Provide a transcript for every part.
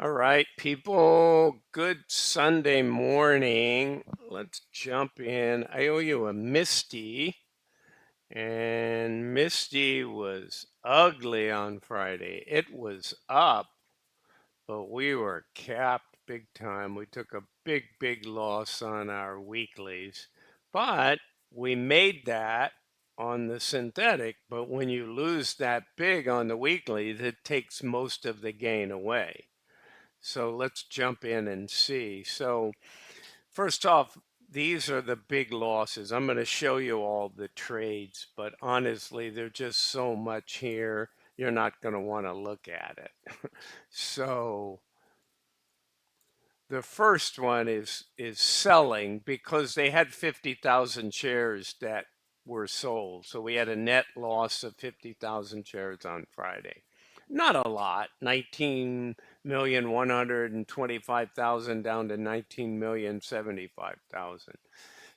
All right, people, good Sunday morning. Let's jump in. I owe you a Misty, and Misty was ugly on Friday. It was up, but we were capped big time. We took a big loss on our weeklies, but we made that on the synthetic. But when you lose that big on the weeklies, it takes most of the gain away. So let's jump in and see. So first off, these are the big losses. I'm going to show you all the trades, but honestly, there's just so much here. You're not going to want to look at it. So the first one is selling because they had 50,000 shares that were sold. So we had a net loss of 50,000 shares on Friday. Not a lot, 19,125,000 down to 19,075,000.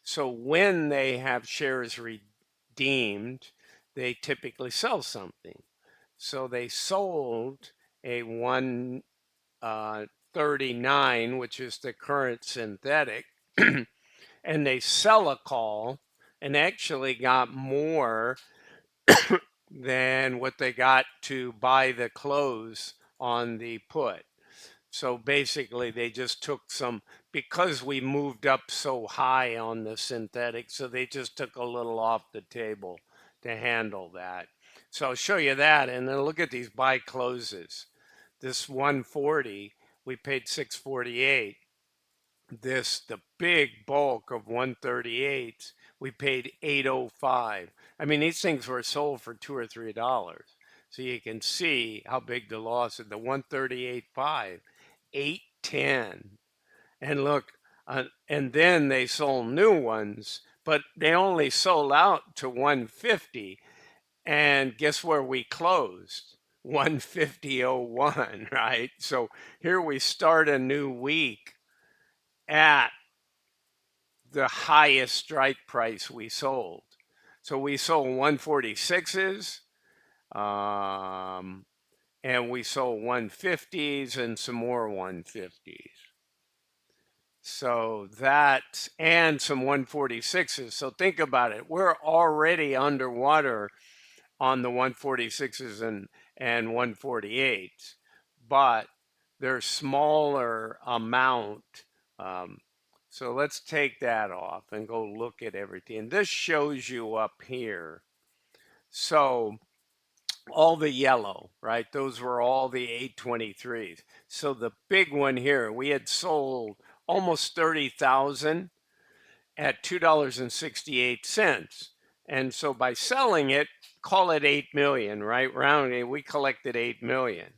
So when they have shares redeemed, they typically sell something. So they sold a one 39, which is the current synthetic, and they sell a call and actually got more than what they got to buy the close on the put. So basically, they just took some, because we moved up so high on the synthetic, so they just took a little off the table to handle that. So I'll show you that, and then look at these buy closes. This 140, we paid 648. The big bulk of 138s, we paid 805. I mean, these things were sold for $2 or $3. So you can see how big the loss is. The 138.5, 810. And look, and then they sold new ones, but they only sold out to 150. And guess where we closed? 150.01, right? So here we start a new week at the highest strike price we sold. So we sold 146s, um, and we sold 150s and some more 150s. So that, and some 146s. So think about it. We're already underwater on the 146s and 148s, but they're smaller amount. Um, so let's take that off and go look at everything. And this shows you up here. So all the yellow, right? Those were all the 823s. So the big one here, we had sold almost 30,000 at $2.68. And so by selling it, call it 8 million, right? Rounding, we collected 8 million.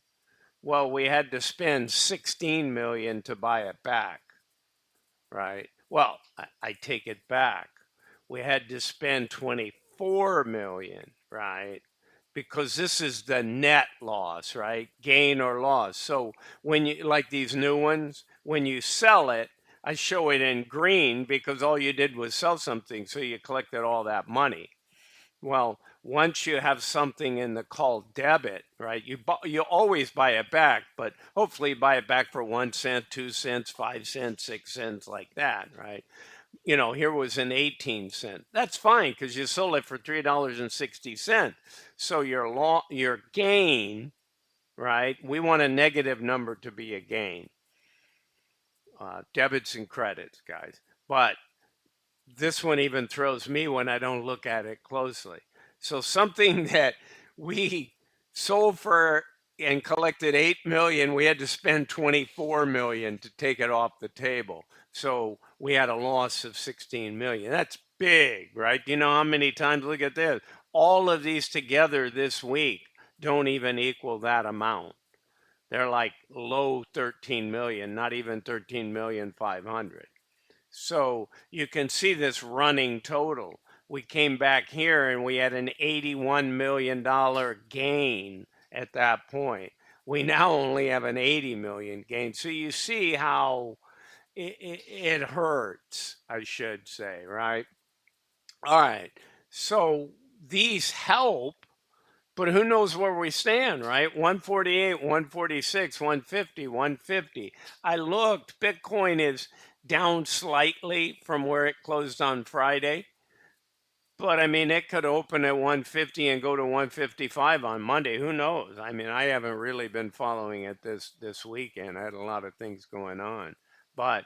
Well, we had to spend 16 million to buy it back, right? Well, I take it back. We had to spend 24 million, right? Because this is the net loss, right? Gain or loss. So when you, like these new ones, when you sell it, I show it in green because all you did was sell something, so you collected all that money. Well, once you have something in the call debit, right? You always buy it back, but hopefully you buy it back for 1 cent, 2 cents, 5 cents, 6 cents, like that, right? You know, here was an 18 cent. That's fine because you sold it for $3.60. So your gain, right? We want a negative number to be a gain. Debits and credits, guys. But this one even throws me when I don't look at it closely. So something that we sold for and collected 8 million, we had to spend 24 million to take it off the table. So we had a loss of 16 million. That's big, right? Do you know how many times, look at this, all of these together this week don't even equal that amount. They're like low 13 million, not even 13 million 500. So you can see this running total. We came back here and we had an $81 million gain at that point. We now only have an 80 million gain. So you see how it hurts, I should say, right? All right. So these help But who knows where we stand, right? 148, 146, 150, 150. I looked, Bitcoin is down slightly from where it closed on Friday. But I mean, it could open at 150 and go to 155 on Monday. Who knows? I mean, I haven't really been following it this weekend. I had a lot of things going on. But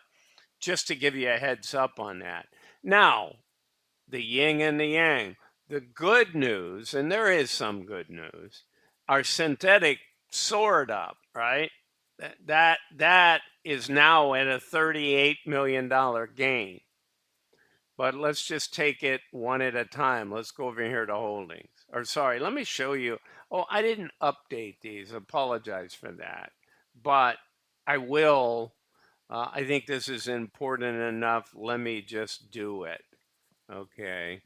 just to give you a heads up on that. Now, the yin and the yang. The good news, and there is some good news, our synthetic soared up, right? That is now at a $38 million gain. But let's just take it one at a time. Let's go over here to holdings. Or sorry, let me show you. Oh, I didn't update these. Apologize for that. But I will. I think this is important enough. Let me just do it. Okay.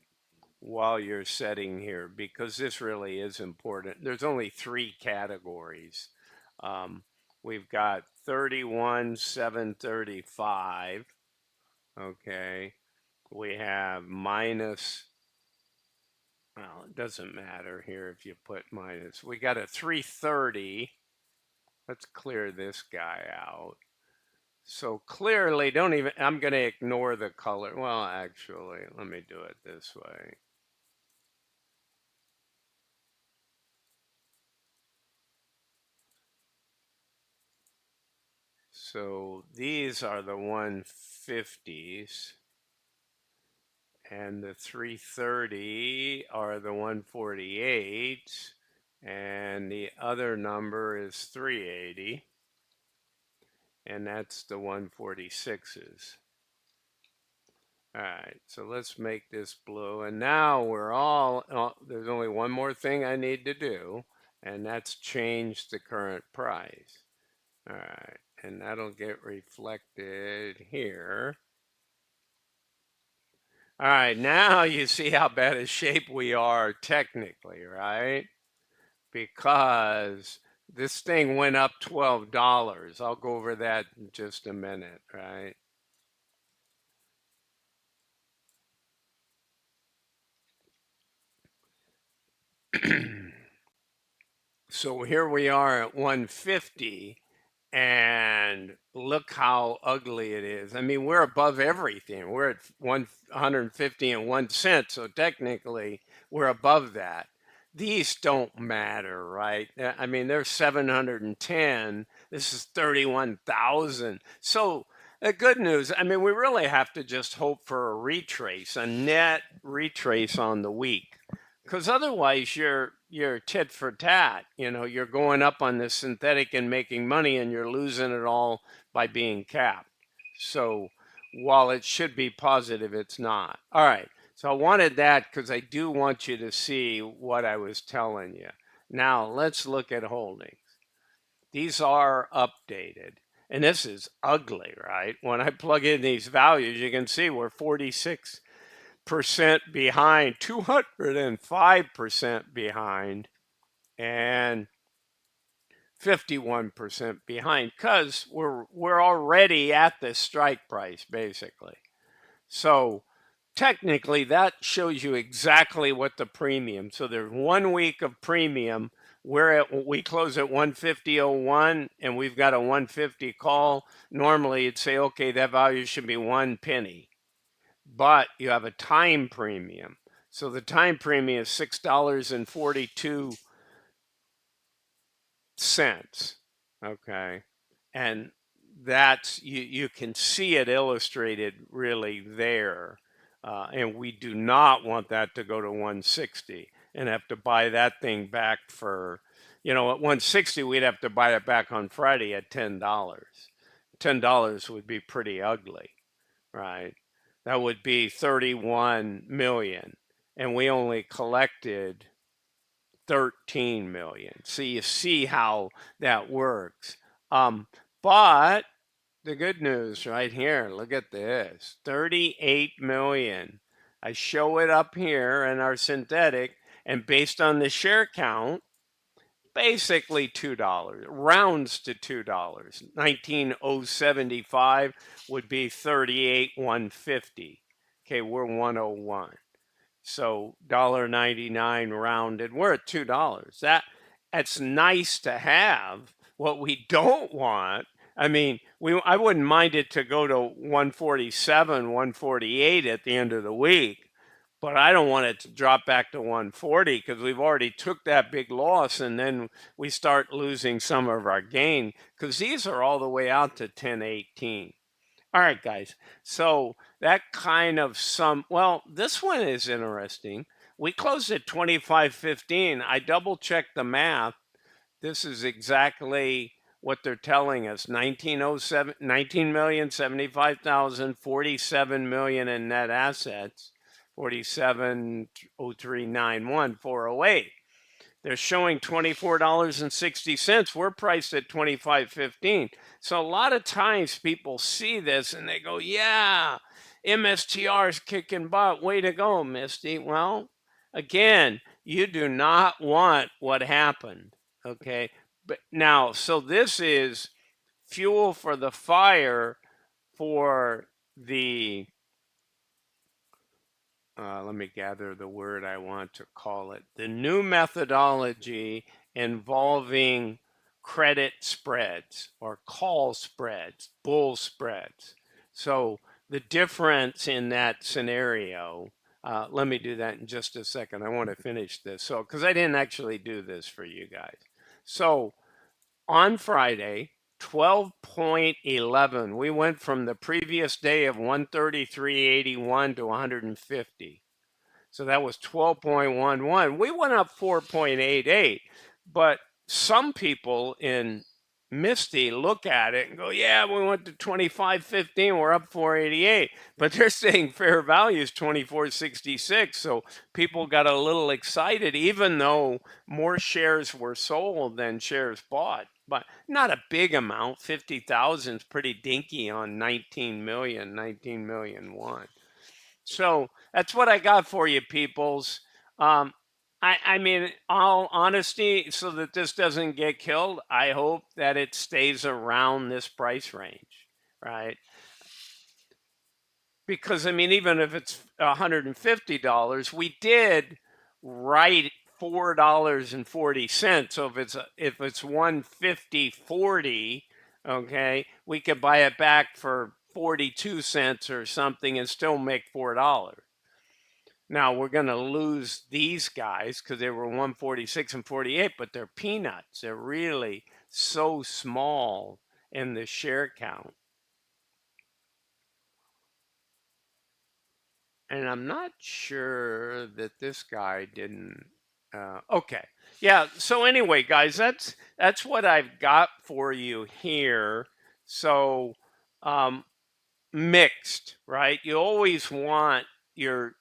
While you're setting here, because this really is important. There's only three categories. Um, we've got 31,735. Okay. We have minus, well, it doesn't matter here if you put minus. We got a 330. Let's clear this guy out. So clearly, don't even, I'm going to ignore the color. Well, actually, let me do it this way. So these are the 150s, and the 330 are the 148s, and the other number is 380. And that's the 146s. All right, so let's make this blue. And now we're all, oh, there's only one more thing I need to do, and that's change the current price. All right, and that'll get reflected here. All right, now you see how bad a shape we are technically, right? Because this thing went up $12. I'll go over that in just a minute, right? So here we are at 150, and look how ugly it is. I mean, we're above everything. We're at 150 and 1 cent, so technically we're above that. These don't matter, right? I mean, they're 710. This is 31,000. So the good news, I mean, we really have to just hope for a retrace, a net retrace on the week, because otherwise you're tit for tat. You know, you're going up on this synthetic and making money, and you're losing it all by being capped. So while it should be positive, it's not. All right. So I wanted that because I do want you to see what I was telling you. Now let's look at holdings. These are updated. And this is ugly, right? When I plug in these values, you can see we're 46% behind, 205% behind, and 51% behind, because we're already at the strike price basically. So technically that shows you exactly what the premium. So there's 1 week of premium. We close at 150.01 and we've got a 150 call. Normally you'd say, okay, that value should be 1 penny, but you have a time premium. So the time premium is $6.42. Okay. And that's, you can see it illustrated really there. And we do not want that to go to 160 and have to buy that thing back for, at 160, we'd have to buy it back on Friday at $10. $10 would be pretty ugly, right? That would be 31 million. And we only collected 13 million. So you see how that works. Um, but the good news right here, look at this, 38 million. I show it up here in our synthetic, and based on the share count, basically $2, rounds to $2. 19,075 would be 38,150. Okay, we're 101. So $1.99 rounded. We're at $2. That's nice to have. What we don't want, I mean, I wouldn't mind it to go to 147, 148 at the end of the week, but I don't want it to drop back to 140 because we've already took that big loss and then we start losing some of our gain because these are all the way out to 1018. All right, guys. So that kind of well, this one is interesting. We closed at 25.15. I double checked the math. This is exactly what they're telling us. 1907, 19,075,000, 47 million in net assets, 47,0391, 408. They're showing $24.60. We're priced at 25.15. So a lot of times people see this and they go, "Yeah, MSTR's kicking butt. Way to go, Misty." Well, again, you do not want what happened. Okay. But now, so this is fuel for the fire for the let me gather the word I want to call it, the new methodology involving credit spreads or call spreads, bull spreads. So the difference in that scenario, let me do that in just a second. I want to finish this. So, because I didn't actually do this for you guys. So on Friday, 12.11, we went from the previous day of 133.81 to 150. So that was 12.11. We went up 4.88. But some people in Misty look at it and go, "Yeah, we went to 25.15, we're up 488." But they're saying fair value is 24.66. So people got a little excited, even though more shares were sold than shares bought. But not a big amount. 50,000 is pretty dinky on 19 million, 19 million one. So that's what I got for you, peoples. Um, I mean, all honesty, so that this doesn't get killed, I hope that it stays around this price range, right? Because I mean, even if it's $150, we did write $4.40. So if it's 150.40, okay, we could buy it back for 42 cents or something and still make $4. Now we're going to lose these guys because they were 146 and 48, but they're peanuts. They're really so small in the share count. And I'm not sure that this guy didn't. Okay, yeah. So anyway, guys, that's what I've got for you here. So mixed, right? You always want your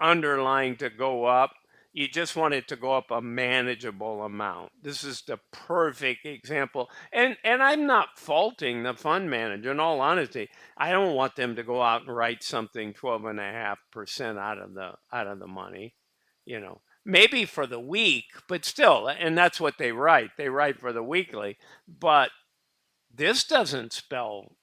underlying to go up. You just want it to go up a manageable amount. This is the perfect example. And I'm not faulting the fund manager. In all honesty, I don't want them to go out and write something 12.5% out of the money, you know. Maybe for the week, but still, and that's what they write. They write for the weekly. But this doesn't spell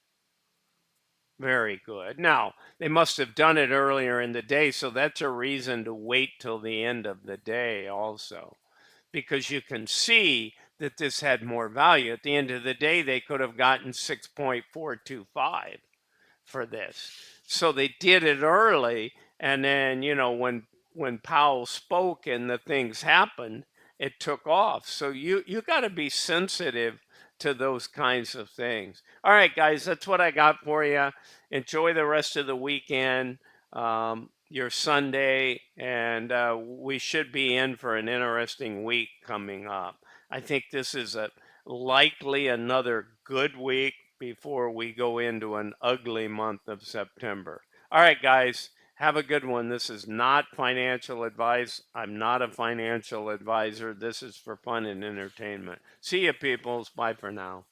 very good. Now, they must have done it earlier in the day, so that's a reason to wait till the end of the day also, because you can see that this had more value. At the end of the day, they could have gotten 6.425 for this. So they did it early, and then when Powell spoke and the things happened, it took off. So you got to be sensitive to those kinds of things. All right, guys, that's what I got for you. Enjoy the rest of the weekend, your Sunday, and we should be in for an interesting week coming up. I think this is a likely another good week before we go into an ugly month of September. All right, guys, have a good one. This is not financial advice. I'm not a financial advisor. This is for fun and entertainment. See you, peoples. Bye for now.